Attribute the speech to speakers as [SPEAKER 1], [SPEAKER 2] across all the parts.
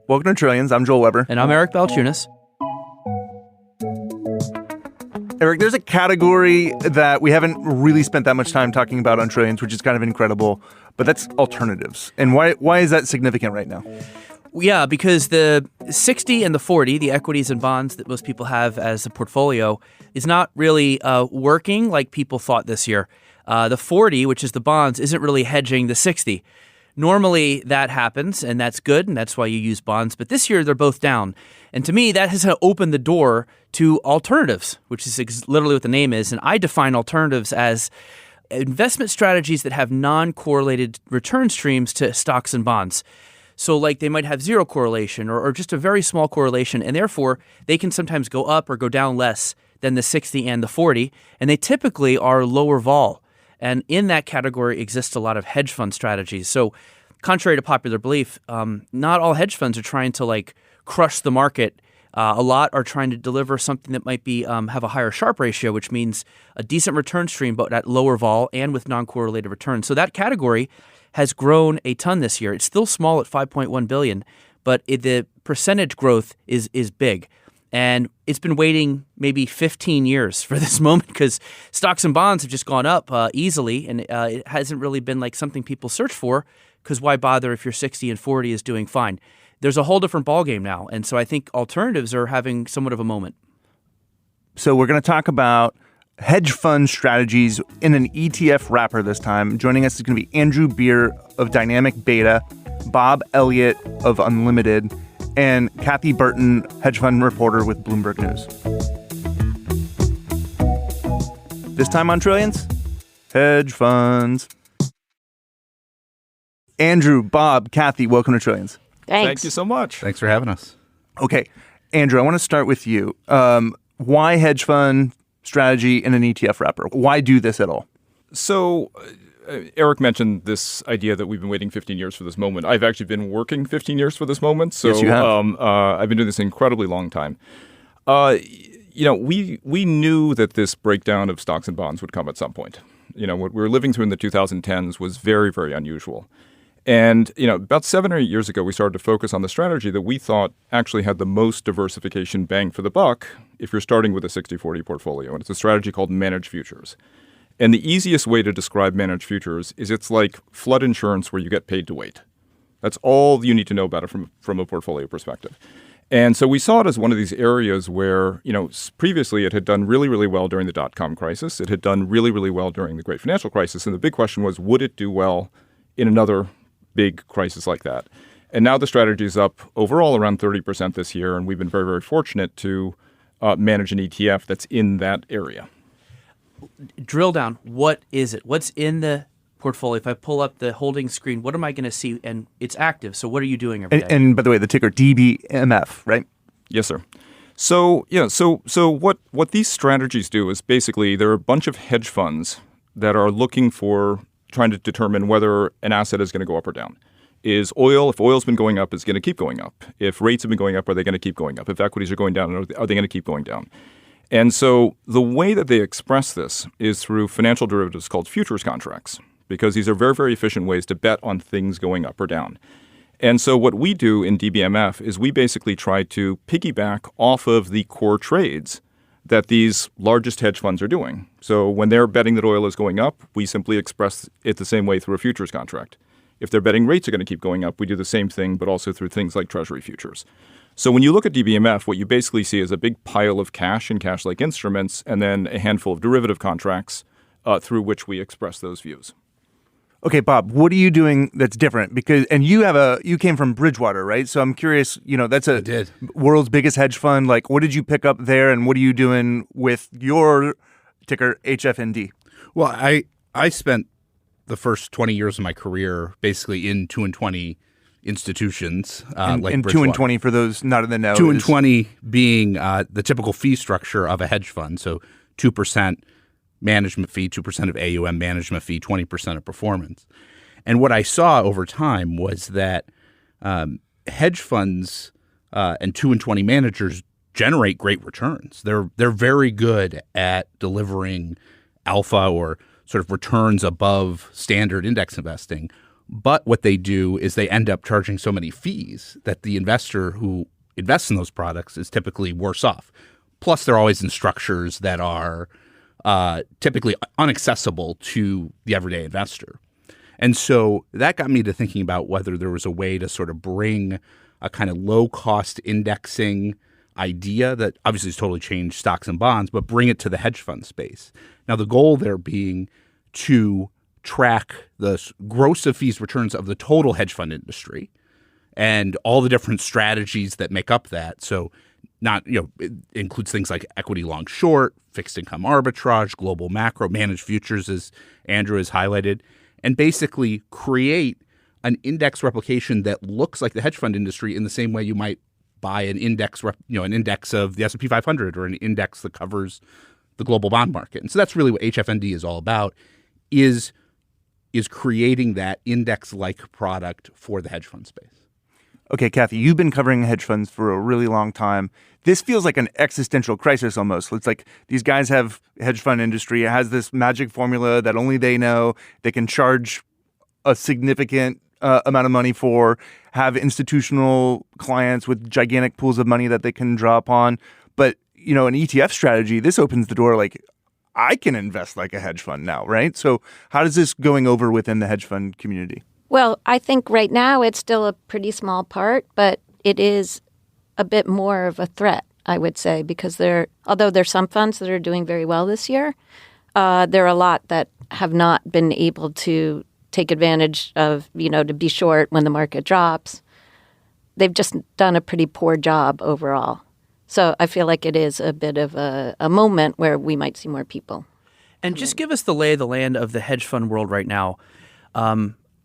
[SPEAKER 1] Welcome to Trillions. I'm Joel Weber.
[SPEAKER 2] And I'm Eric Balchunas.
[SPEAKER 1] Eric, there's a category that we haven't really spent that much time talking about on Trillions, which is kind of incredible, but that's alternatives. And why is that significant right now?
[SPEAKER 2] Yeah, because the 60 and the 40, the equities and bonds that most people have as a portfolio, is not really working like people thought this year. The 40, which is the bonds, isn't really hedging the 60. Normally that happens, and that's good, and that's why you use bonds. But this year they're both down. And to me, that has opened the door to alternatives, which is literally what the name is. And I define alternatives as investment strategies that have non-correlated return streams to stocks and bonds. So like they might have zero correlation or just a very small correlation, and therefore they can sometimes go up or go down less than the 60 and the 40, and they typically are lower vol. And in that category exists a lot of hedge fund strategies. So contrary to popular belief, not all hedge funds are trying to crush the market. A lot are trying to deliver something that might be have a higher Sharpe ratio, which means a decent return stream, but at lower vol and with non-correlated returns. So that category has grown a ton this year. It's still small at $5.1 billion, but the percentage growth is big. And it's been waiting maybe 15 years for this moment because stocks and bonds have just gone up easily, and it hasn't really been like something people search for because why bother if your 60 and 40 is doing fine? There's a whole different ballgame now, and so I think alternatives are having somewhat of a moment.
[SPEAKER 1] So we're going to talk about hedge fund strategies in an ETF wrapper this time. Joining us is going to be Andrew Beer of Dynamic Beta, Bob Elliott of Unlimited, and Katherine Burton, hedge fund reporter with Bloomberg News. This time on Trillions, hedge funds. Andrew, Bob, Kathy, welcome to Trillions.
[SPEAKER 3] Thanks.
[SPEAKER 4] Thank you so much.
[SPEAKER 5] Thanks for having us.
[SPEAKER 1] Okay, Andrew, I want to start with you. Why hedge fund strategy in an ETF wrapper? Why do this at all?
[SPEAKER 4] So Eric mentioned this idea that we've been waiting 15 years for this moment. I've actually been working 15 years for this moment. So
[SPEAKER 1] yes, you have.
[SPEAKER 4] I've been doing this an incredibly long time. We knew that this breakdown of stocks and bonds would come at some point. What we were living through in the 2010s was very, very unusual. And, about 7 or 8 years ago, we started to focus on the strategy that we thought actually had the most diversification bang for the buck if you're starting with a 60-40 portfolio. And it's a strategy called managed futures. And the easiest way to describe managed futures is it's like flood insurance where you get paid to wait. That's all you need to know about it from a portfolio perspective. And so we saw it as one of these areas where, previously it had done really, really well during the dot-com crisis. It had done really, really well during the great financial crisis. And the big question was, would it do well in another big crisis like that? And now the strategy is up overall around 30% this year. And we've been very, very fortunate to manage an ETF that's in that area.
[SPEAKER 2] Drill down. What is it? What's in the portfolio? If I pull up the holding screen, what am I going to see? And it's active. So what are you doing every day?
[SPEAKER 1] And by the way, the ticker DBMF, right?
[SPEAKER 4] Yes, sir. So what these strategies do is basically there are a bunch of hedge funds that are looking for trying to determine whether an asset is going to go up or down. If oil's been going up, is it going to keep going up? If rates have been going up, are they going to keep going up? If equities are going down, are they going to keep going down? And so the way that they express this is through financial derivatives called futures contracts, because these are very, very efficient ways to bet on things going up or down. And so what we do in DBMF is we basically try to piggyback off of the core trades that these largest hedge funds are doing. So when they're betting that oil is going up, we simply express it the same way through a futures contract. If they're betting rates are going to keep going up, we do the same thing, but also through things like Treasury futures. So when you look at DBMF, what you basically see is a big pile of cash and cash-like instruments, and then a handful of derivative contracts through which we express those views.
[SPEAKER 1] Okay, Bob, what are you doing that's different? And you came from Bridgewater, right? So I'm curious, that's a world's biggest hedge fund. Like, what did you pick up there, and what are you doing with your ticker HFND?
[SPEAKER 5] Well, I spent the first 20 years of my career basically in 2 and 20 institutions like Bridgewater. 2
[SPEAKER 1] and 20 for those not in the know.
[SPEAKER 5] 2 and 20 being the typical fee structure of a hedge fund. So 2% management fee, 2% of AUM management fee, 20% of performance. And what I saw over time was that hedge funds and 2 and 20 managers generate great returns. They're very good at delivering alpha or sort of returns above standard index investing. But what they do is they end up charging so many fees that the investor who invests in those products is typically worse off. Plus, they're always in structures that are typically inaccessible to the everyday investor. And so that got me to thinking about whether there was a way to sort of bring a kind of low-cost indexing idea that obviously has totally changed stocks and bonds, but bring it to the hedge fund space. Now, the goal there being to track the gross of fees returns of the total hedge fund industry and all the different strategies that make up that. So it includes things like equity long short, fixed income arbitrage, global macro, managed futures, as Andrew has highlighted, and basically create an index replication that looks like the hedge fund industry in the same way you might buy an index, an index of the S&P 500 or an index that covers the global bond market. And so that's really what HFND is all about, is creating that index-like product for the hedge fund space.
[SPEAKER 1] Okay, Kathy, you've been covering hedge funds for a really long time. This feels like an existential crisis almost. It's like these guys have hedge fund industry. It has this magic formula that only they know. They can charge a significant amount of money for, have institutional clients with gigantic pools of money that they can draw upon. But, an ETF strategy, this opens the door like, I can invest like a hedge fund now, right? So how is this going over within the hedge fund community?
[SPEAKER 3] Well, I think right now it's still a pretty small part, but it is a bit more of a threat, I would say, because although there's some funds that are doing very well this year, there are a lot that have not been able to take advantage of, to be short when the market drops. They've just done a pretty poor job overall. So I feel like it is a bit of a moment where we might see more people.
[SPEAKER 2] And just give us the lay of the land of the hedge fund world right now.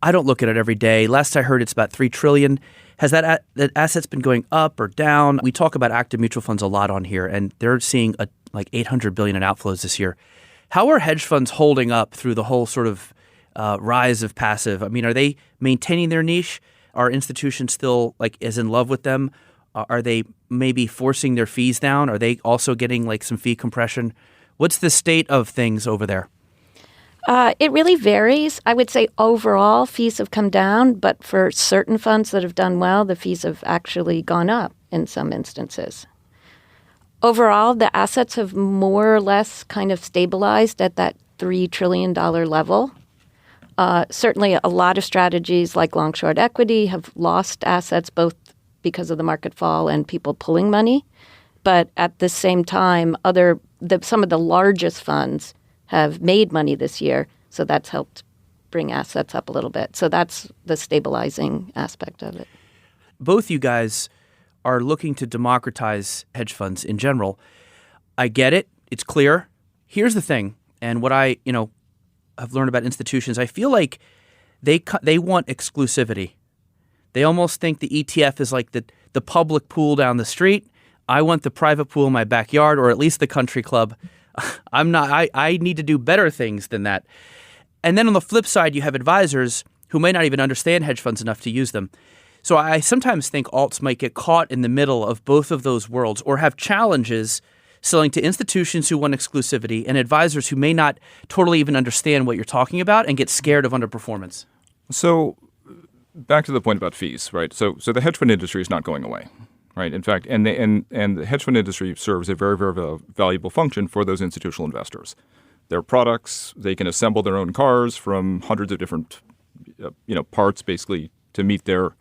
[SPEAKER 2] I don't look at it every day. Last I heard, it's about $3 trillion. Has that assets been going up or down? We talk about active mutual funds a lot on here, and they're seeing like $800 billion in outflows this year. How are hedge funds holding up through the whole sort of rise of passive? I mean, are they maintaining their niche? Are institutions still as in love with them? Are they maybe forcing their fees down? Are they also getting some fee compression? What's the state of things over there?
[SPEAKER 3] It really varies. I would say overall fees have come down, but for certain funds that have done well, the fees have actually gone up in some instances. Overall, the assets have more or less kind of stabilized at that $3 trillion level. Certainly a lot of strategies like long-short equity have lost assets both because of the market fall and people pulling money. But at the same time, some of the largest funds have made money this year, so that's helped bring assets up a little bit. So that's the stabilizing aspect of it.
[SPEAKER 2] Both you guys are looking to democratize hedge funds in general. I get it. It's clear. Here's the thing, and what I, have learned about institutions, I feel like they want exclusivity. They almost think the ETF is like the public pool down the street. I want the private pool in my backyard, or at least the country club. I need to do better things than that. And then on the flip side, you have advisors who may not even understand hedge funds enough to use them. So I sometimes think alts might get caught in the middle of both of those worlds, or have challenges selling to institutions who want exclusivity and advisors who may not totally even understand what you're talking about and get scared of underperformance.
[SPEAKER 4] So back to the point about fees, right? So the hedge fund industry is not going away. Right. In fact, and the hedge fund industry serves a very, very valuable function for those institutional investors. Their products, they can assemble their own cars from hundreds of different, parts, basically, to meet their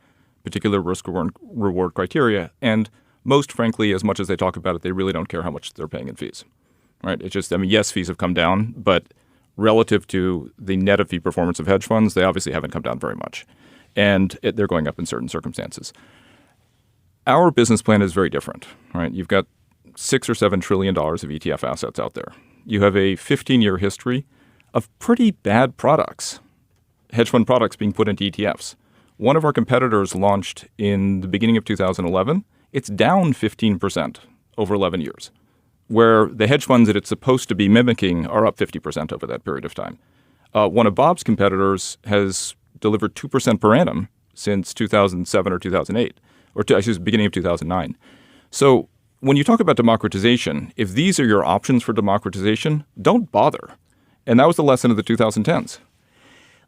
[SPEAKER 4] particular risk reward criteria. And most frankly, as much as they talk about it, they really don't care how much they're paying in fees. Right. It's just, yes, fees have come down, but relative to the net of fee performance of hedge funds, they obviously haven't come down very much, and they're going up in certain circumstances. Our business plan is very different, right? You've got $6 or $7 trillion of ETF assets out there. You have a 15-year history of pretty bad products, hedge fund products being put into ETFs. One of our competitors launched in the beginning of 2011. It's down 15% over 11 years, where the hedge funds that it's supposed to be mimicking are up 50% over that period of time. One of Bob's competitors has delivered 2% per annum since 2007 or 2008. Beginning of 2009. So when you talk about democratization, if these are your options for democratization, don't bother. And that was the lesson of the 2010s.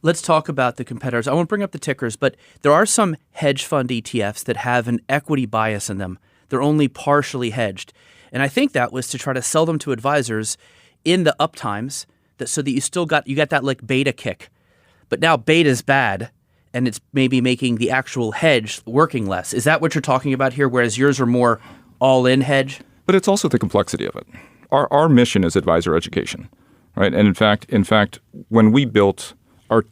[SPEAKER 2] Let's talk about the competitors. I won't bring up the tickers, but there are some hedge fund ETFs that have an equity bias in them. They're only partially hedged. And I think that was to try to sell them to advisors in the up times so that you got that like beta kick. But now beta's bad, and it's maybe making the actual hedge working less. Is that what you're talking about here, whereas yours are more all-in hedge?
[SPEAKER 4] But it's also the complexity of it. Our mission is advisor education, right? And in fact, when we built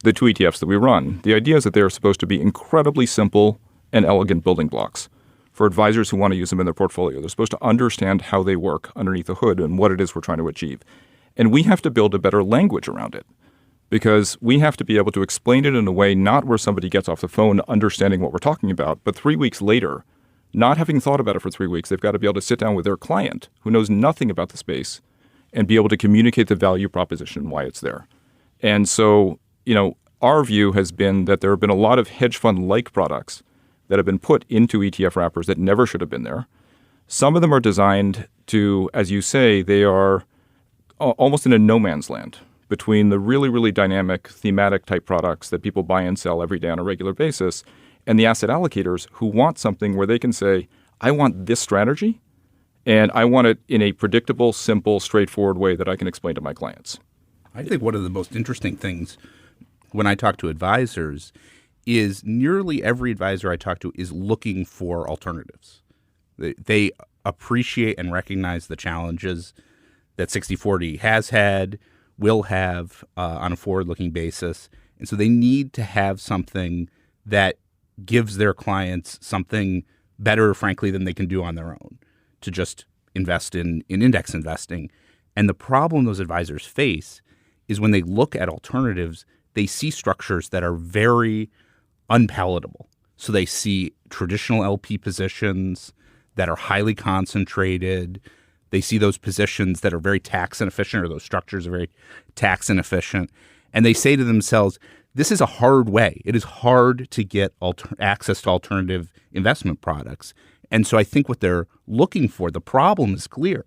[SPEAKER 4] the two ETFs that we run, the idea is that they are supposed to be incredibly simple and elegant building blocks for advisors who want to use them in their portfolio. They're supposed to understand how they work underneath the hood and what it is we're trying to achieve. And we have to build a better language around it because we have to be able to explain it in a way not where somebody gets off the phone understanding what we're talking about, but 3 weeks later, not having thought about it for 3 weeks, they've got to be able to sit down with their client who knows nothing about the space and be able to communicate the value proposition and why it's there. And so, our view has been that there have been a lot of hedge fund-like products that have been put into ETF wrappers that never should have been there. Some of them are designed to, as you say, they are almost in a no man's land between the really, really dynamic thematic type products that people buy and sell every day on a regular basis and the asset allocators who want something where they can say, I want this strategy and I want it in a predictable, simple, straightforward way that I can explain to my clients.
[SPEAKER 5] I think one of the most interesting things when I talk to advisors is nearly every advisor I talk to is looking for alternatives. They appreciate and recognize the challenges that 60/40 has had, will have on a forward-looking basis. And so they need to have something that gives their clients something better, frankly, than they can do on their own to just invest in index investing. And the problem those advisors face is when they look at alternatives, they see structures that are very unpalatable. So they see traditional LP positions that are highly concentrated. They see those positions that are very tax inefficient, or those structures are very tax inefficient. And they say to themselves, this is a hard way. It is hard to get access to alternative investment products. And so I think what they're looking for, the problem is clear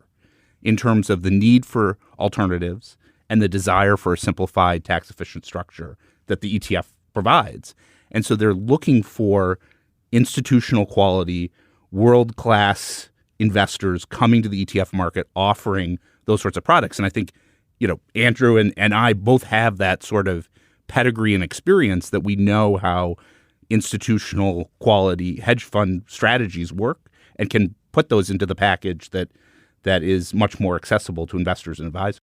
[SPEAKER 5] in terms of the need for alternatives and the desire for a simplified tax efficient structure that the ETF provides. And so they're looking for institutional quality, world-class investors coming to the ETF market offering those sorts of products. And I think, Andrew and I both have that sort of pedigree and experience that we know how institutional quality hedge fund strategies work and can put those into the package that is much more accessible to investors and advisors.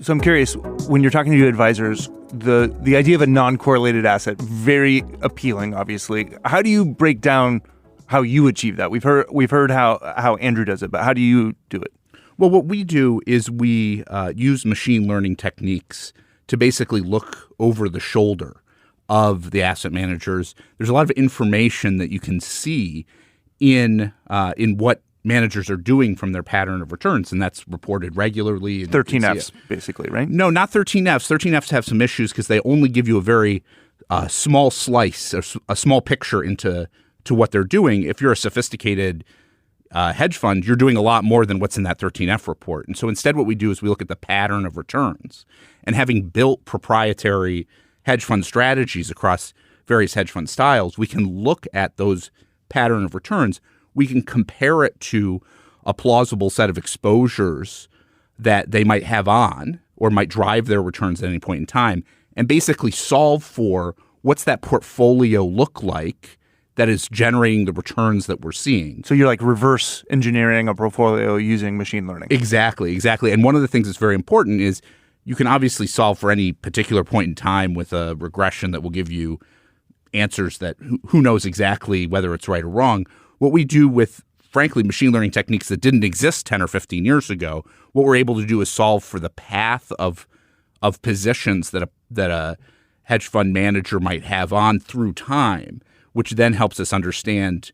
[SPEAKER 1] So I'm curious, when you're talking to your advisors, the idea of a non-correlated asset, very appealing, obviously. How do you break down how you achieve that? We've heard how Andrew does it, but how do you do it?
[SPEAKER 5] Well, what we do is we use machine learning techniques to basically look over the shoulder of the asset managers. There's a lot of information that you can see in what managers are doing from their pattern of returns, and that's reported regularly.
[SPEAKER 1] 13Fs, basically, right?
[SPEAKER 5] No, not 13Fs. 13Fs have some issues because they only give you a very small slice, a small picture into what they're doing. If you're a sophisticated hedge fund, you're doing a lot more than what's in that 13F report. And so instead what we do is we look at the pattern of returns. And having built proprietary hedge fund strategies across various hedge fund styles, we can look at those pattern of returns. We can compare it to a plausible set of exposures that they might have on or might drive their returns at any point in time and basically solve for what's that portfolio look like that is generating the returns that we're seeing.
[SPEAKER 1] So you're like reverse engineering a portfolio using machine learning.
[SPEAKER 5] Exactly. And one of the things that's very important is you can obviously solve for any particular point in time with a regression that will give you answers that who knows exactly whether it's right or wrong. What we do with, frankly, machine learning techniques that didn't exist 10 or 15 years ago, what we're able to do is solve for the path of positions that a hedge fund manager might have on through time, which then helps us understand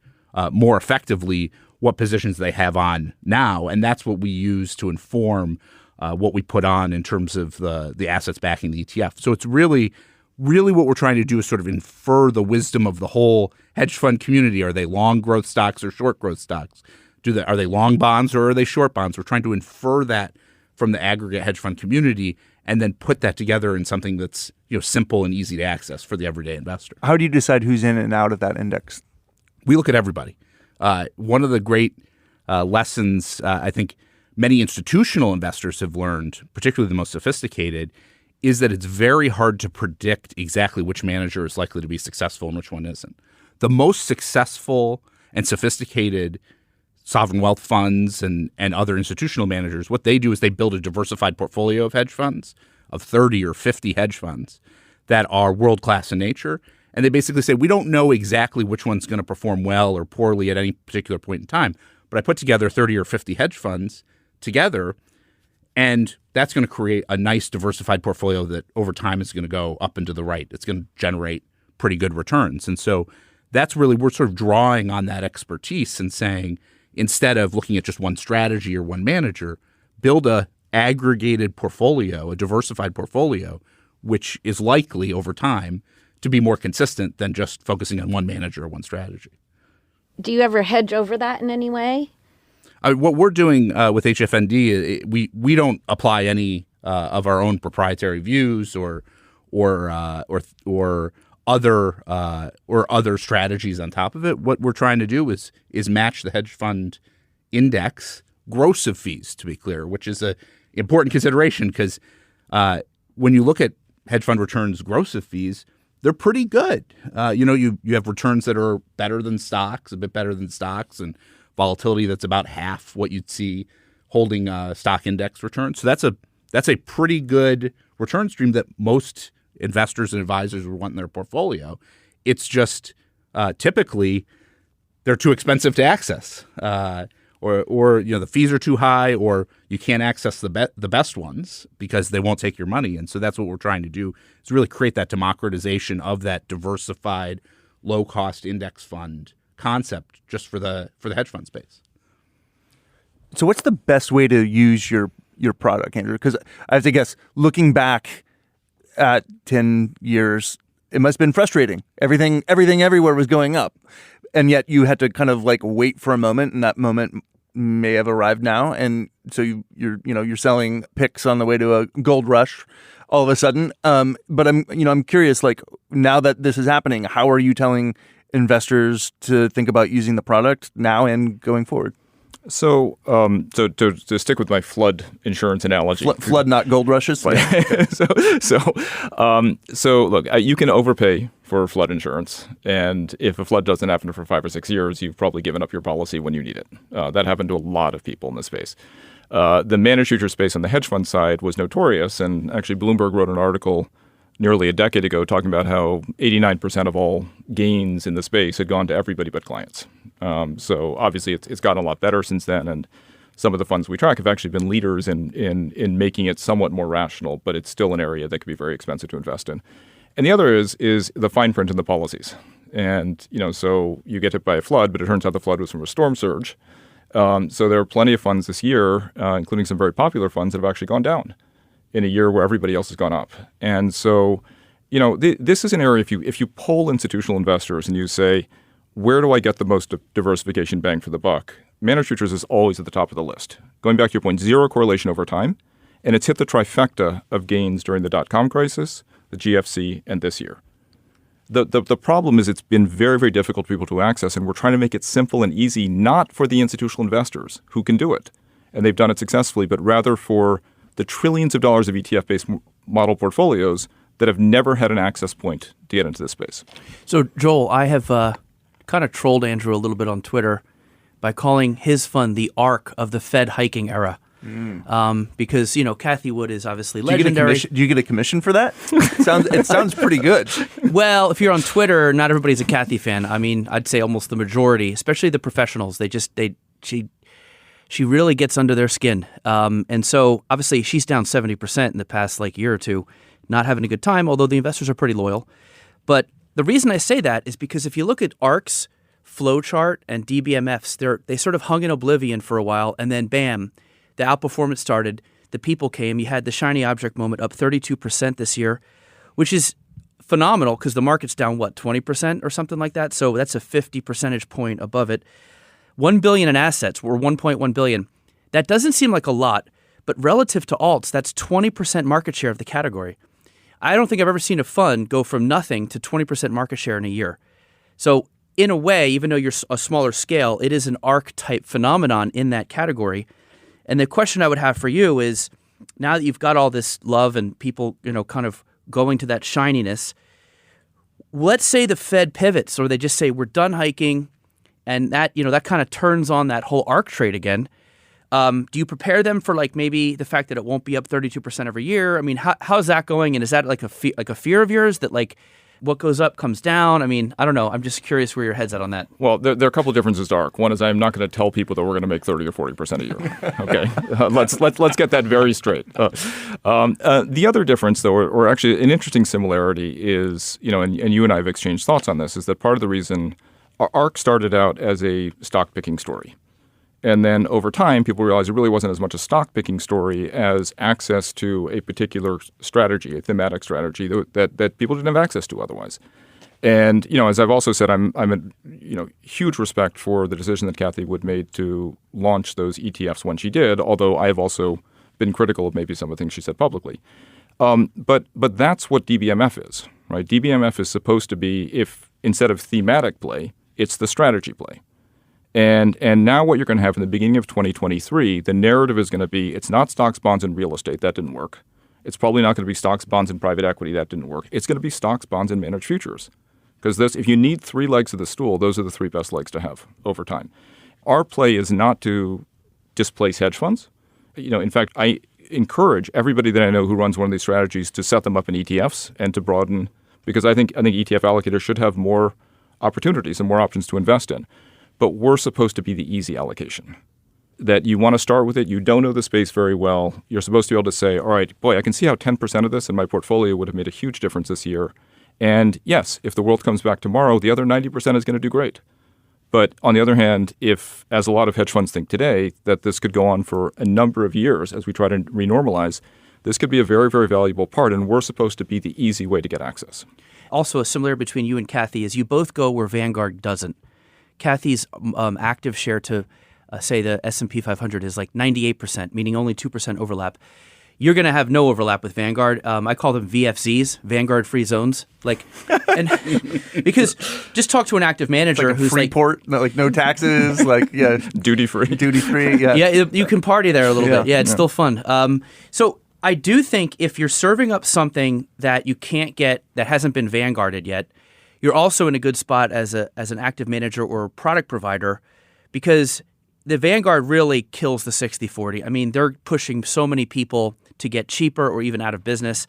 [SPEAKER 5] more effectively what positions they have on now. And that's what we use to inform what we put on in terms of the assets backing the ETF. So it's really what we're trying to do is sort of infer the wisdom of the whole hedge fund community. Are they long growth stocks or short growth stocks? Are they long bonds or are they short bonds? We're trying to infer that from the aggregate hedge fund community and then put that together in something that's simple and easy to access for the everyday investor.
[SPEAKER 1] How do you decide who's in and out of that index?
[SPEAKER 5] We look at everybody. One of the great lessons I think many institutional investors have learned, particularly the most sophisticated, is that it's very hard to predict exactly which manager is likely to be successful and which one isn't. The most successful and sophisticated sovereign wealth funds and other institutional managers, what they do is they build a diversified portfolio of hedge funds, of 30 or 50 hedge funds that are world-class in nature. And they basically say, we don't know exactly which one's going to perform well or poorly at any particular point in time, but I put together 30 or 50 hedge funds together, and that's going to create a nice diversified portfolio that over time is going to go up and to the right. It's going to generate pretty good returns. And so that's really, we're sort of drawing on that expertise and saying, instead of looking at just one strategy or one manager, build a aggregated portfolio, a diversified portfolio, which is likely over time to be more consistent than just focusing on one manager or one strategy.
[SPEAKER 3] Do you ever hedge over that in any way?
[SPEAKER 5] What we're doing with HFND, we don't apply any of our own proprietary views or other strategies on top of it. What we're trying to do is match the hedge fund index gross of fees, to be clear, which is an important consideration because when you look at hedge fund returns gross of fees, they're pretty good. You have returns that are better than stocks, a bit better than stocks, and volatility that's about half what you'd see holding stock index returns. So that's a pretty good return stream that most investors and advisors would want in their portfolio. It's just typically they're too expensive to access, or the fees are too high, or you can't access the best ones because they won't take your money. And so that's what we're trying to do is really create that democratization of that diversified, low cost index fund concept just for the hedge fund space.
[SPEAKER 1] So what's the best way to use your product, Andrew? Because I have to guess, looking back at 10 years, it must have been frustrating. Everything everywhere was going up. And yet you had to kind of like wait for a moment, and that moment may have arrived now. And so you're selling picks on the way to a gold rush all of a sudden. But I'm curious, like, now that this is happening, how are you telling investors to think about using the product now and going forward?
[SPEAKER 4] So, to stick with my flood insurance analogy,
[SPEAKER 1] flood, not gold rushes.
[SPEAKER 4] So look, you can overpay for flood insurance, and if a flood doesn't happen for 5 or 6 years, you've probably given up your policy when you need it. That happened to a lot of people in this space. The managed future space on the hedge fund side was notorious, and actually Bloomberg wrote an article nearly a decade ago talking about how 89% of all gains in the space had gone to everybody but clients. So obviously it's gotten a lot better since then, and some of the funds we track have actually been leaders in making it somewhat more rational, but it's still an area that could be very expensive to invest in. And the other is the fine print in the policies. And so you get hit by a flood, but it turns out the flood was from a storm surge. So there are plenty of funds this year, including some very popular funds, that have actually gone down in a year where everybody else has gone up. And so, this is an area, if you poll institutional investors and you say, where do I get the most diversification bang for the buck? Managed futures is always at the top of the list. Going back to your point, zero correlation over time. And it's hit the trifecta of gains during the dot-com crisis, the GFC, and this year. The problem is it's been very, very difficult for people to access, and we're trying to make it simple and easy, not for the institutional investors who can do it, and they've done it successfully, but rather for the trillions of dollars of ETF-based model portfolios that have never had an access point to get into this space.
[SPEAKER 2] So, Joel, I have kind of trolled Andrew a little bit on Twitter by calling his fund the arc of the Fed hiking era. Because, Cathie Wood is obviously legendary.
[SPEAKER 1] Do you get a commission for that? It sounds pretty good.
[SPEAKER 2] Well, if you're on Twitter, not everybody's a Cathie fan. I mean, I'd say almost the majority, especially the professionals. She really gets under their skin. And so obviously she's down 70% in the past year or two, not having a good time, although the investors are pretty loyal. But the reason I say that is because if you look at ARCs, Flowchart, and DBMFs, they sort of hung in oblivion for a while, and then bam, the outperformance started. The people came. You had the shiny object moment up 32% this year, which is phenomenal because the market's down, 20% or something like that? So that's a 50 percentage point above it. $1 billion in assets, or $1.1 billion. That doesn't seem like a lot, but relative to alts, that's 20% market share of the category. I don't think I've ever seen a fund go from nothing to 20% market share in a year. So in a way, even though you're a smaller scale, it is an archetype phenomenon in that category. And the question I would have for you is, now that you've got all this love and people, kind of going to that shininess, let's say the Fed pivots, or they just say we're done hiking, and that kind of turns on that whole ARK trade again. Do you prepare them for maybe the fact that it won't be up 32% every year? I mean, how's that going? And is that like a fear of yours that what goes up comes down? I mean, I don't know. I'm just curious where your head's at on that.
[SPEAKER 4] Well, there are a couple of differences to ARK. One is I'm not going to tell people that we're going to make 30 or 40% a year. Okay, let's get that very straight. The other difference, though, or actually an interesting similarity, is and you and I have exchanged thoughts on this, is that part of the reason ARK started out as a stock picking story. And then over time, people realized it really wasn't as much a stock-picking story as access to a particular strategy, a thematic strategy that people didn't have access to otherwise. And, as I've also said, I'm a huge respect for the decision that Kathy Wood made to launch those ETFs when she did, although I have also been critical of maybe some of the things she said publicly. But that's what DBMF is, right? DBMF is supposed to be, if instead of thematic play, it's the strategy play. And now what you're going to have in the beginning of 2023, the narrative is going to be, it's not stocks, bonds, and real estate. That didn't work. It's probably not going to be stocks, bonds, and private equity. That didn't work. It's going to be stocks, bonds, and managed futures. Because if you need three legs of the stool, those are the three best legs to have over time. Our play is not to displace hedge funds. In fact, I encourage everybody that I know who runs one of these strategies to set them up in ETFs and to broaden, because I think ETF allocators should have more opportunities and more options to invest in. But we're supposed to be the easy allocation. That you want to start with it, you don't know the space very well. You're supposed to be able to say, all right, boy, I can see how 10% of this in my portfolio would have made a huge difference this year. And yes, if the world comes back tomorrow, the other 90% is going to do great. But on the other hand, if, as a lot of hedge funds think today, that this could go on for a number of years as we try to renormalize, this could be a very, very valuable part, and we're supposed to be the easy way to get access.
[SPEAKER 2] Also, a similar between you and Kathy is you both go where Vanguard doesn't. Kathy's active share to, say, the S&P 500 is 98%, meaning only 2% overlap. You're going to have no overlap with Vanguard. I call them VFZs, Vanguard Free Zones. And because just talk to an active manager who's
[SPEAKER 1] Freeport, no taxes,
[SPEAKER 4] duty free,
[SPEAKER 1] yeah.
[SPEAKER 2] Yeah, you can party there a little bit. Yeah, it's still fun. So I do think if you're serving up something that you can't get, that hasn't been Vanguarded yet, you're also in a good spot as an active manager or a product provider, because the Vanguard really kills the 60-40. I mean, they're pushing so many people to get cheaper or even out of business.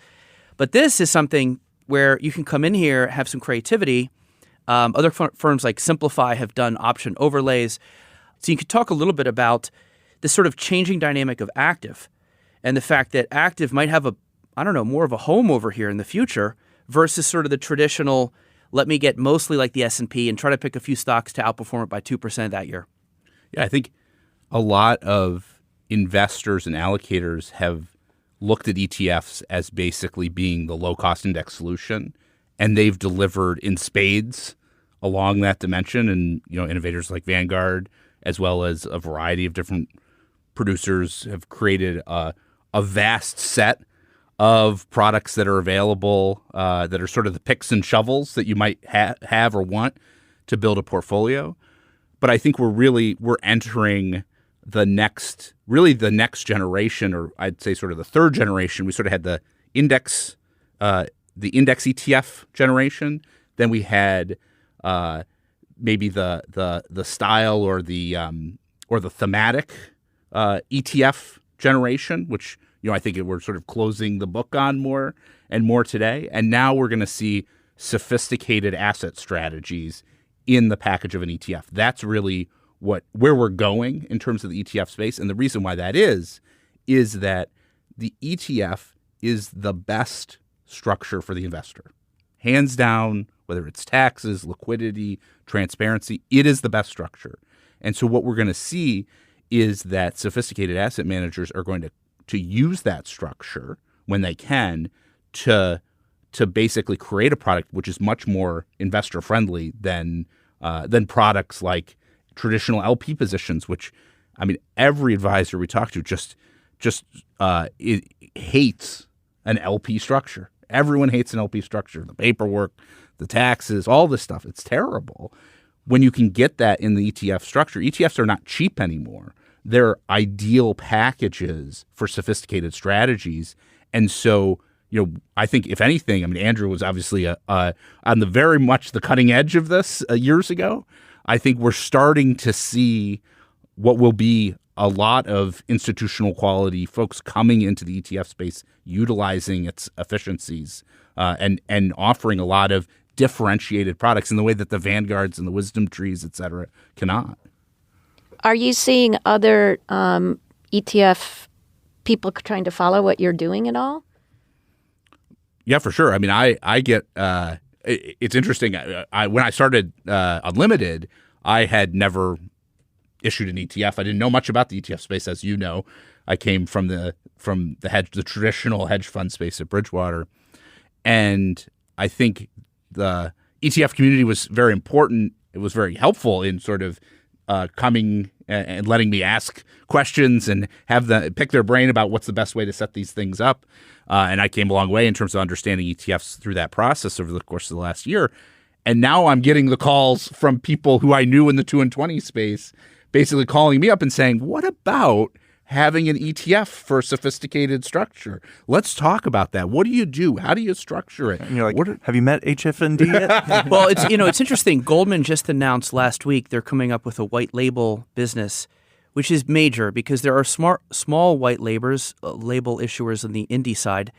[SPEAKER 2] But this is something where you can come in here, have some creativity. Other firms like Simplify have done option overlays. So you could talk a little bit about this sort of changing dynamic of active and the fact that active might have more of a home over here in the future versus sort of the traditional, let me get mostly like the S&P and try to pick a few stocks to outperform it by 2% that year.
[SPEAKER 5] Yeah, I think a lot of investors and allocators have looked at ETFs as basically being the low-cost index solution, and they've delivered in spades along that dimension. And innovators like Vanguard, as well as a variety of different producers, have created a vast set of products that are available that are sort of the picks and shovels that you might have or want to build a portfolio. But I think we're entering the next generation, or I'd say sort of the third generation. We sort of had the index ETF generation. Then we had maybe the style or the thematic ETF generation, which I think we're sort of closing the book on more and more today. And now we're going to see sophisticated asset strategies in the package of an ETF. That's really where we're going in terms of the ETF space. And the reason why that is that the ETF is the best structure for the investor. Hands down, whether it's taxes, liquidity, transparency, it is the best structure. And so what we're going to see is that sophisticated asset managers are going to use that structure when they can to basically create a product which is much more investor friendly than products like traditional LP positions, which, I mean, every advisor we talk to just it hates an LP structure. Everyone hates an LP structure. The paperwork, the taxes, all this stuff. It's terrible. When you can get that in the ETF structure, ETFs are not cheap anymore. They're ideal packages for sophisticated strategies. And so, I think if anything, I mean, Andrew was obviously on the very much the cutting edge of this years ago. I think we're starting to see what will be a lot of institutional quality folks coming into the ETF space, utilizing its efficiencies and offering a lot of differentiated products in the way that the Vanguards and the Wisdom Trees, et cetera, cannot.
[SPEAKER 3] Are you seeing other ETF people trying to follow what you're doing at all?
[SPEAKER 5] Yeah, for sure. I mean, I get it's interesting. When I started Unlimited, I had never issued an ETF. I didn't know much about the ETF space, as you know. I came from the traditional hedge fund space at Bridgewater, and I think the ETF community was very important. It was very helpful in sort of coming and letting me ask questions and have pick their brain about what's the best way to set these things up. And I came a long way in terms of understanding ETFs through that process over the course of the last year. And now I'm getting the calls from people who I knew in the 2 and 20 space, basically calling me up and saying, what about having an ETF for a sophisticated structure? Let's talk about that. What do you do? How do you structure it?
[SPEAKER 1] And you're like, have you met HFND yet?
[SPEAKER 2] Well, it's interesting. Goldman just announced last week they're coming up with a white label business, which is major because there are small white label issuers on the indie side.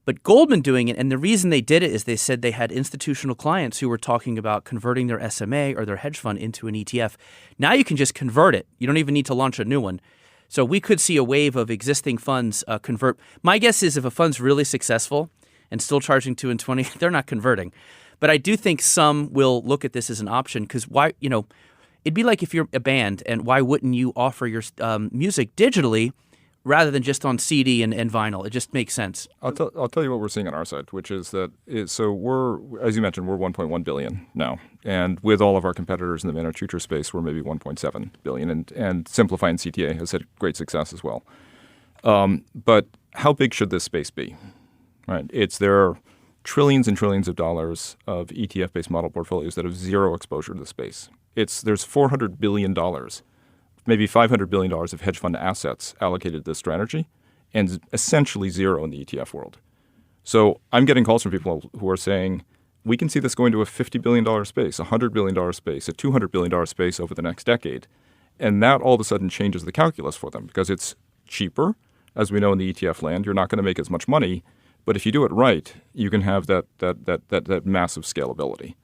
[SPEAKER 2] But Goldman doing it, and the reason they did it is they said they had institutional clients who were talking about converting their SMA or their hedge fund into an ETF. Now you can just convert it. You don't even need to launch a new one. So we could see a wave of existing funds convert. My guess is if a fund's really successful and still charging 2 and 20, they're not converting. But I do think some will look at this as an option because why? It'd be like if you're a band, and why wouldn't you offer your music digitally rather than just on CD and vinyl? It just makes sense.
[SPEAKER 4] I'll tell you what we're seeing on our side, which is that we're, as you mentioned, we're 1.1 billion now, and with all of our competitors in the managed future space, we're maybe 1.7 billion, and Simplify and CTA has had great success as well. But how big should this space be? Right? There are trillions and trillions of dollars of ETF-based model portfolios that have zero exposure to the space. There's $400 billion, maybe $500 billion of hedge fund assets allocated to this strategy, and essentially zero in the ETF world. So I'm getting calls from people who are saying, we can see this going to a $50 billion space, a $100 billion space, a $200 billion space over the next decade. And that all of a sudden changes the calculus for them because it's cheaper. As we know in the ETF land, you're not going to make as much money. But if you do it right, you can have that massive scalability.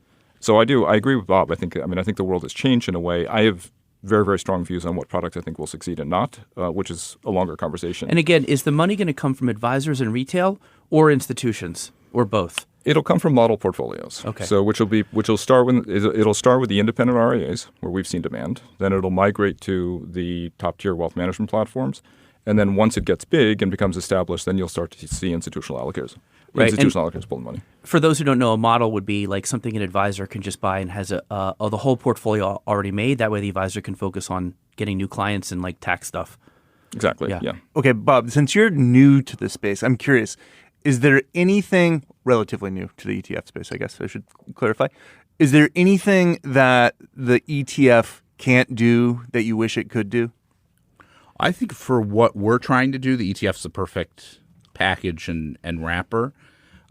[SPEAKER 4] So I agree with Bob. I think the world has changed in a way. I have very, very strong views on what products I think will succeed and not, which is a longer conversation.
[SPEAKER 2] And again, is the money going to come from advisors and retail or institutions or both?
[SPEAKER 4] It'll come from model portfolios.
[SPEAKER 2] Okay.
[SPEAKER 4] So it'll start with the independent RIAs where we've seen demand. Then it'll migrate to the top tier wealth management platforms. And then once it gets big and becomes established, then you'll start to see institutional allocators.
[SPEAKER 2] Right.
[SPEAKER 4] Institutional allocators pulling money.
[SPEAKER 2] For those who don't know, a model would be like something an advisor can just buy and has the whole portfolio already made. That way the advisor can focus on getting new clients and like tax stuff.
[SPEAKER 4] Exactly, yeah.
[SPEAKER 1] Okay, Bob, since you're new to this space, I'm curious, is there anything relatively new to the ETF space, I guess I should clarify. Is there anything that the ETF can't do that you wish it could do?
[SPEAKER 5] I think for what we're trying to do, the ETF's the perfect package and wrapper.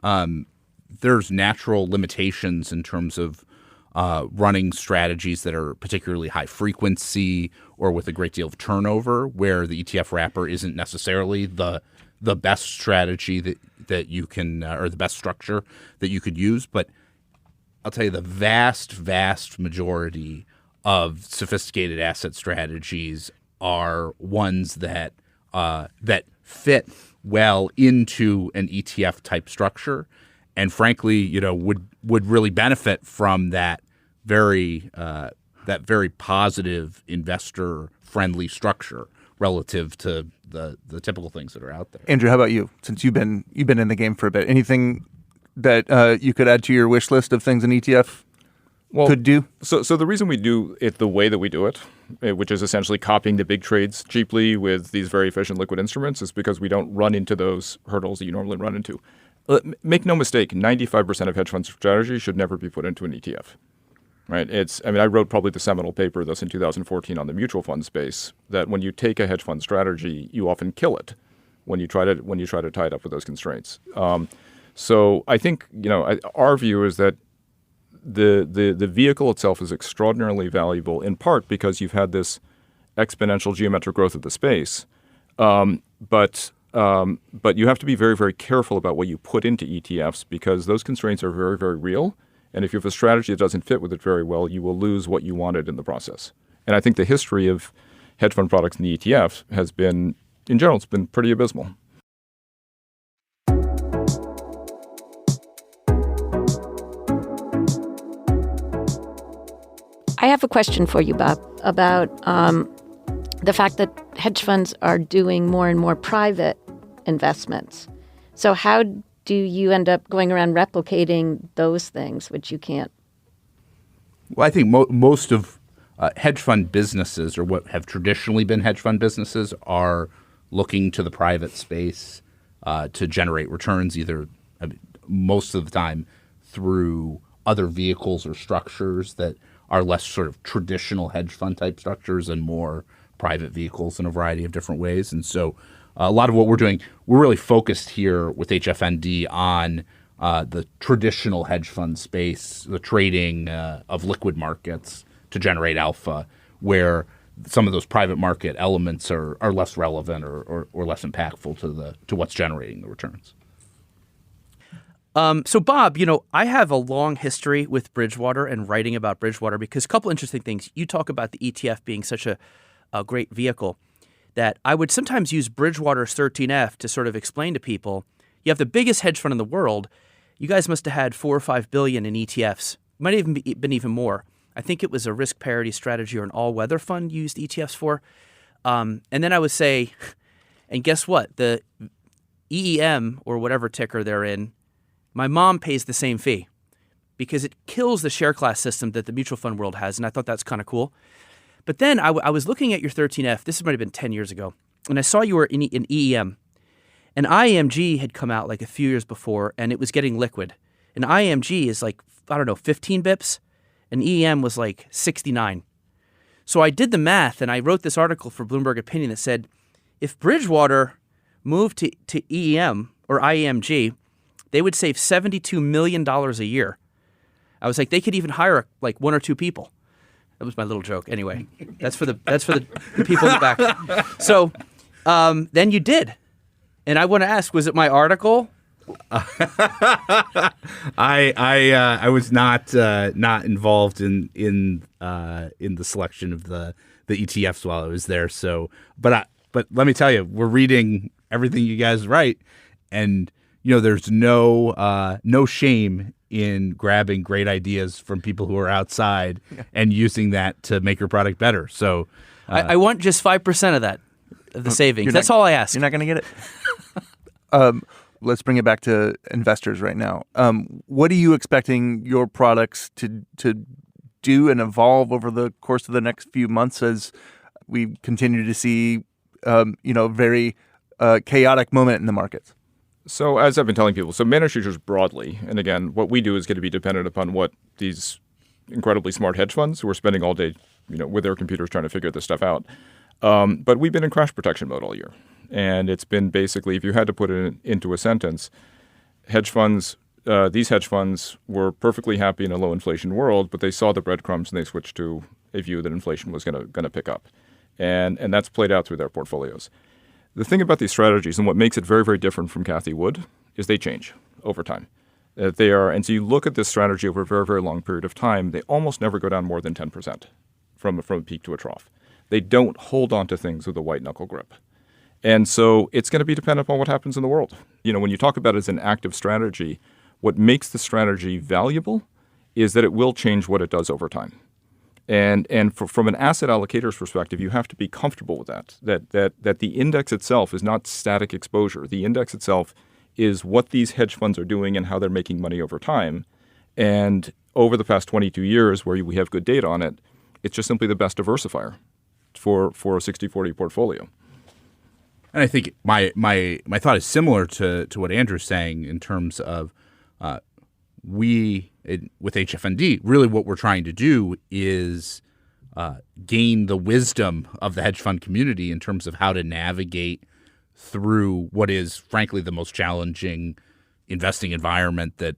[SPEAKER 5] There's natural limitations in terms of running strategies that are particularly high frequency or with a great deal of turnover, where the ETF wrapper isn't necessarily the best strategy that you can or the best structure that you could use. But I'll tell you, the vast majority of sophisticated asset strategies are ones that fit well into an ETF type structure, and frankly, would really benefit from that very positive investor friendly structure relative to the typical things that are out there.
[SPEAKER 1] Andrew, how about you? Since you've been in the game for a bit, anything that you could add to your wish list of things in ETF could do?
[SPEAKER 4] So the reason we do it the way that we do it, which is essentially copying the big trades cheaply with these very efficient liquid instruments, is because we don't run into those hurdles that you normally run into. Make no mistake, 95% of hedge fund strategy should never be put into an ETF. Right? I wrote probably the seminal paper thus in 2014 on the mutual fund space, that when you take a hedge fund strategy, you often kill it when you try to tie it up with those constraints. So I think our view is that the vehicle itself is extraordinarily valuable, in part because you've had this exponential geometric growth of the space, but you have to be very, very careful about what you put into ETFs, because those constraints are very, very real. And if you have a strategy that doesn't fit with it very well, you will lose what you wanted in the process. And I think the history of hedge fund products in the ETF has been, in general, it's been pretty abysmal.
[SPEAKER 3] I have a question for you, Bob, about the fact that hedge funds are doing more and more private investments. So how do you end up going around replicating those things, which you can't?
[SPEAKER 5] Well, I think most of hedge fund businesses, or what have traditionally been hedge fund businesses, are looking to the private space to generate returns, most of the time through other vehicles or structures that are less sort of traditional hedge fund type structures and more private vehicles in a variety of different ways. And so a lot of what we're doing, we're really focused here with HFND on the traditional hedge fund space, the trading of liquid markets to generate alpha, where some of those private market elements are less relevant or less impactful to what's generating the returns.
[SPEAKER 2] So, Bob, I have a long history with Bridgewater and writing about Bridgewater, because a couple interesting things. You talk about the ETF being such a great vehicle that I would sometimes use Bridgewater's 13F to sort of explain to people, you have the biggest hedge fund in the world. You guys must have had $4 or $5 billion in ETFs. Might have even been even more. I think it was a risk parity strategy or an all-weather fund you used ETFs for. And then I would say, and guess what? The EEM or whatever ticker they're in, my mom pays the same fee because it kills the share class system that the mutual fund world has, and I thought that's kind of cool. But then I was looking at your 13F. This might have been 10 years ago, and I saw you were in EEM. And IMG had come out like a few years before, and it was getting liquid. And IMG is like, 15 bips, and EEM was like 69. So I did the math, and I wrote this article for Bloomberg Opinion that said, if Bridgewater moved to EEM or IMG, they would save $72 million a year. I was like, they could even hire like one or two people. That was my little joke. Anyway, that's for the people in the back. So then you did, and I want to ask: was it my article?
[SPEAKER 5] I was not involved in the selection of the ETFs while I was there. So, but let me tell you, we're reading everything you guys write, and there's no shame in grabbing great ideas from people who are outside and using that to make your product better. So
[SPEAKER 2] I want just 5% of that, of the savings. That's all I ask.
[SPEAKER 1] You're not going to get it. Let's bring it back to investors right now. What are you expecting your products to do and evolve over the course of the next few months as we continue to see, very chaotic moment in the markets?
[SPEAKER 4] So as I've been telling people, so managed futures broadly, and again, what we do is going to be dependent upon what these incredibly smart hedge funds who are spending all day, with their computers trying to figure this stuff out. But we've been in crash protection mode all year. And it's been basically, if you had to put it into a sentence, these hedge funds were perfectly happy in a low inflation world, but they saw the breadcrumbs and they switched to a view that inflation was going to pick up. And that's played out through their portfolios. The thing about these strategies and what makes it very, very different from Cathie Wood is they change over time. And so you look at this strategy over a very, very long period of time, they almost never go down more than 10% from a peak to a trough. They don't hold on to things with a white knuckle grip. And so it's going to be dependent upon what happens in the world. When you talk about it as an active strategy, what makes the strategy valuable is that it will change what it does over time. And from an asset allocator's perspective, you have to be comfortable with that the index itself is not static exposure. The index itself is what these hedge funds are doing and how they're making money over time. And over the past 22 years, where we have good data on it, it's just simply the best diversifier for a 60-40 portfolio.
[SPEAKER 5] And I think my thought is similar to what Andrew's saying in terms of with HFND, really what we're trying to do is gain the wisdom of the hedge fund community in terms of how to navigate through what is, frankly, the most challenging investing environment that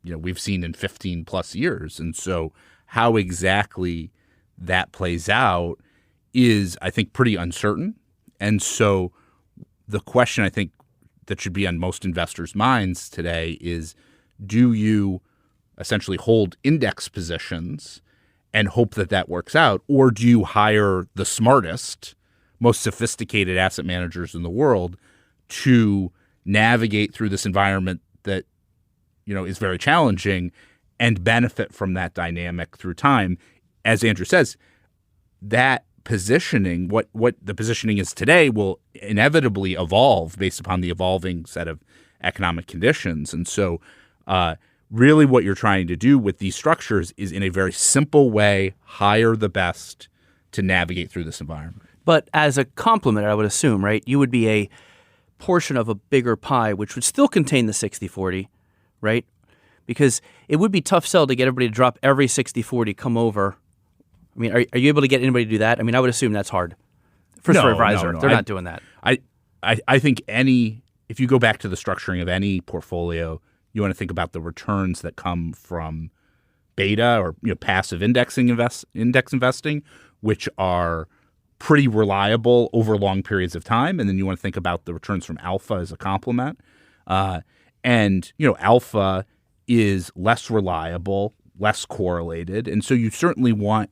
[SPEAKER 5] we've seen in 15 plus years. And so how exactly that plays out is, I think, pretty uncertain. And so the question I think that should be on most investors' minds today is, do you essentially hold index positions and hope that works out, or do you hire the smartest, most sophisticated asset managers in the world to navigate through this environment that is very challenging and benefit from that dynamic through time? As Andrew says, that positioning, what the positioning is today, will inevitably evolve based upon the evolving set of economic conditions. And so really what you're trying to do with these structures is, in a very simple way, hire the best to navigate through this environment.
[SPEAKER 2] But as a complement, I would assume, right, you would be a portion of a bigger pie, which would still contain the 60-40, right? Because it would be tough sell to get everybody to drop every 60-40, come over. I mean, are you able to get anybody to do that? I mean, I would assume that's hard. For advisor, they're not doing that.
[SPEAKER 5] I think if you go back to the structuring of any portfolio, you want to think about the returns that come from beta or passive index investing, which are pretty reliable over long periods of time. And then you want to think about the returns from alpha as a complement. And alpha is less reliable, less correlated. And so you certainly want,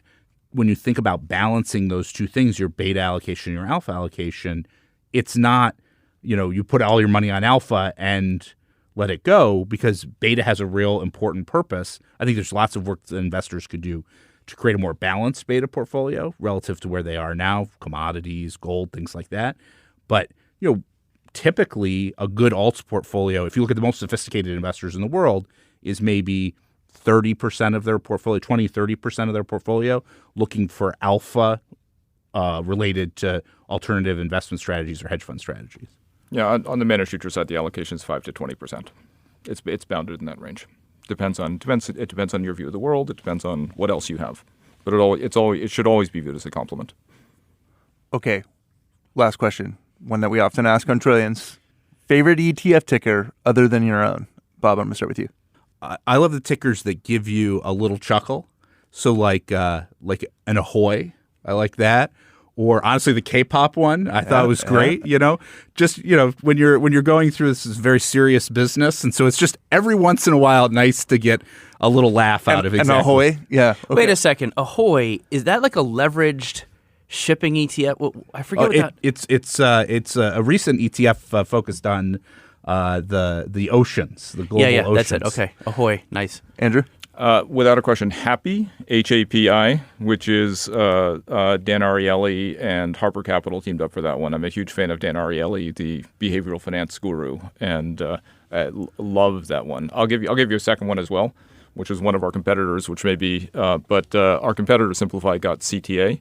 [SPEAKER 5] when you think about balancing those two things, your beta allocation and your alpha allocation, it's not, you put all your money on alpha and let it go, because beta has a real important purpose. I think there's lots of work that investors could do to create a more balanced beta portfolio relative to where they are now, commodities, gold, things like that. But, typically a good alts portfolio, if you look at the most sophisticated investors in the world, is maybe 30% of their portfolio, 20, 30% of their portfolio looking for alpha related to alternative investment strategies or hedge fund strategies.
[SPEAKER 4] Yeah, on the managed future side, the allocation is 5 to 20%. It's bounded in that range. It depends on your view of the world. It depends on what else you have. But it should always be viewed as a complement.
[SPEAKER 1] Okay, last question, one that we often ask on Trillions. Favorite ETF ticker other than your own? Bob, I'm going to start with you.
[SPEAKER 5] I love the tickers that give you a little chuckle. So like an Ahoy, I like that. Or honestly, the K-pop one, I thought was great. Just when you're going through this is very serious business, and so it's just every once in a while nice to get a little laugh out of it.
[SPEAKER 1] An Ahoy, yeah. Okay.
[SPEAKER 2] Wait a second, Ahoy, is that like a leveraged shipping ETF? Well, I forget what that.
[SPEAKER 5] It's a recent ETF focused on the oceans, the global oceans.
[SPEAKER 2] That's it. Okay, Ahoy, nice.
[SPEAKER 1] Andrew?
[SPEAKER 4] Without a question, Happy, HAPI, which is Dan Ariely and Harper Capital teamed up for that one. I'm a huge fan of Dan Ariely, the behavioral finance guru, and I love that one. I'll give you a second one as well, which is one of our competitors, which may be, but our competitor Simplify got CTA.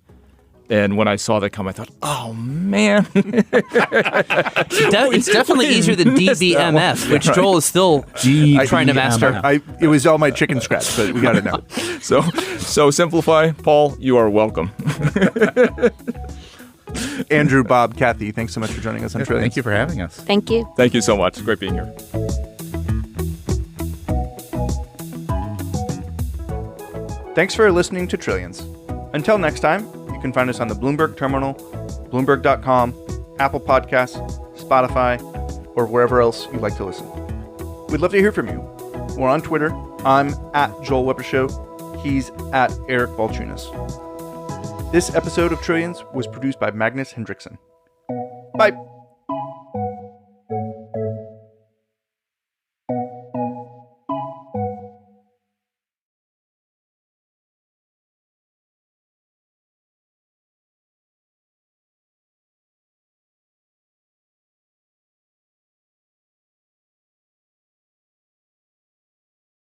[SPEAKER 4] And when I saw that come, I thought, oh, man.
[SPEAKER 2] It's definitely easier than DBMF, which Joel is still trying to master.
[SPEAKER 1] It was all my chicken scratch, but we got it now.
[SPEAKER 4] So Simplify, Paul, you are welcome.
[SPEAKER 1] Andrew, Bob, Kathy, thanks so much for joining us on Trillions.
[SPEAKER 5] Thank you for having us.
[SPEAKER 3] Thank you.
[SPEAKER 4] Thank you so much. It's great being here.
[SPEAKER 1] Thanks for listening to Trillions. Until next time, you can find us on the Bloomberg Terminal, Bloomberg.com, Apple Podcasts, Spotify, or wherever else you like to listen. We'd love to hear from you. We're on Twitter. I'm at Joel Weber Show. He's at Eric Balchunas. This episode of Trillions was produced by Magnus Hendrickson. Bye.